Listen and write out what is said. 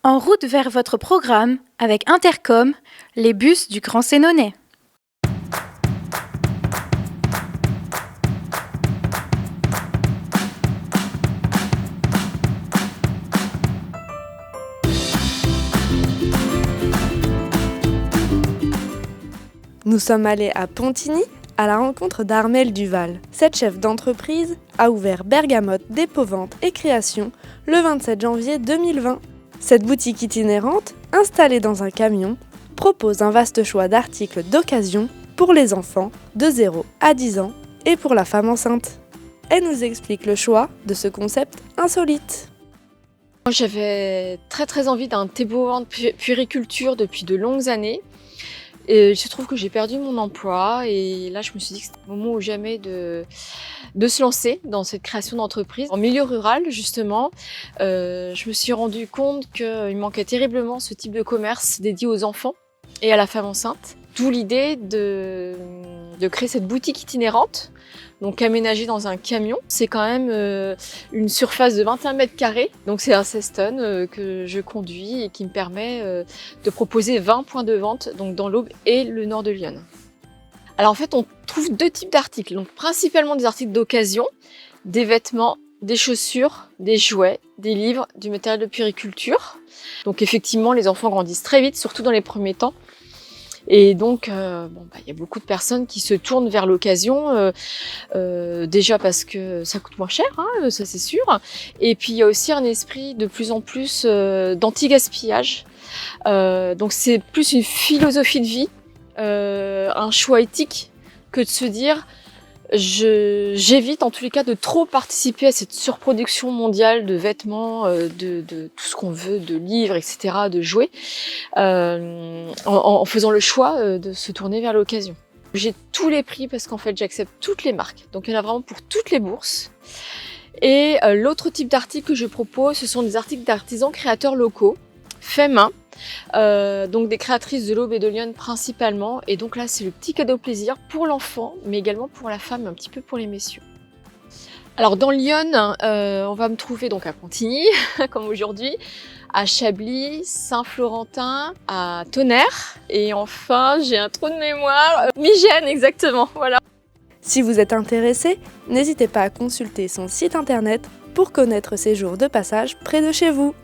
En route vers votre programme avec Intercom, les bus du Grand Sénonais. Nous sommes allés à Pontigny à la rencontre d'Armelle Duval. Cette chef d'entreprise a ouvert Bergamote Dépôt-Vente et Création le 27 janvier 2020. Cette boutique itinérante, installée dans un camion, propose un vaste choix d'articles d'occasion pour les enfants de 0 à 10 ans et pour la femme enceinte. Elle nous explique le choix de ce concept insolite. Moi, j'avais très envie d'un dépôt-vente puériculture depuis de longues années. Et il se trouve que j'ai perdu mon emploi et là je me suis dit que c'était le moment ou jamais de se lancer dans cette création d'entreprise. En milieu rural justement, je me suis rendu compte qu'il manquait terriblement ce type de commerce dédié aux enfants et à la femme enceinte. D'où l'idée de créer cette boutique itinérante, donc aménagée dans un camion. C'est quand même une surface de 21 mètres carrés, donc c'est un 16 tonnes que je conduis et qui me permet de proposer 20 points de vente donc dans l'Aube et le nord de Lyon. Alors en fait, on trouve deux types d'articles, donc principalement des articles d'occasion, des vêtements, des chaussures, des jouets, des livres, du matériel de puériculture. Donc effectivement, les enfants grandissent très vite, surtout dans les premiers temps. Et donc, y a beaucoup de personnes qui se tournent vers l'occasion, déjà parce que ça coûte moins cher, ça c'est sûr. Et puis il y a aussi un esprit de plus en plus d'anti-gaspillage. Donc c'est plus une philosophie de vie, un choix éthique que de se dire j'évite en tous les cas de trop participer à cette surproduction mondiale de vêtements, de tout ce qu'on veut, de livres, etc., de jouets, en faisant le choix de se tourner vers l'occasion. J'ai tous les prix parce qu'en fait j'accepte toutes les marques, donc il y en a vraiment pour toutes les bourses. Et l'autre type d'article que je propose, ce sont des articles d'artisans créateurs locaux, faits main, donc des créatrices de l'Aube et de Lyon principalement, et donc là c'est le petit cadeau plaisir pour l'enfant mais également pour la femme, un petit peu pour les messieurs. Alors dans Lyon, on va me trouver donc à Pontigny comme aujourd'hui, à Chablis, Saint-Florentin, à Tonnerre et enfin j'ai un trou de mémoire, Migène exactement, voilà. Si vous êtes intéressé, n'hésitez pas à consulter son site internet pour connaître ses jours de passage près de chez vous.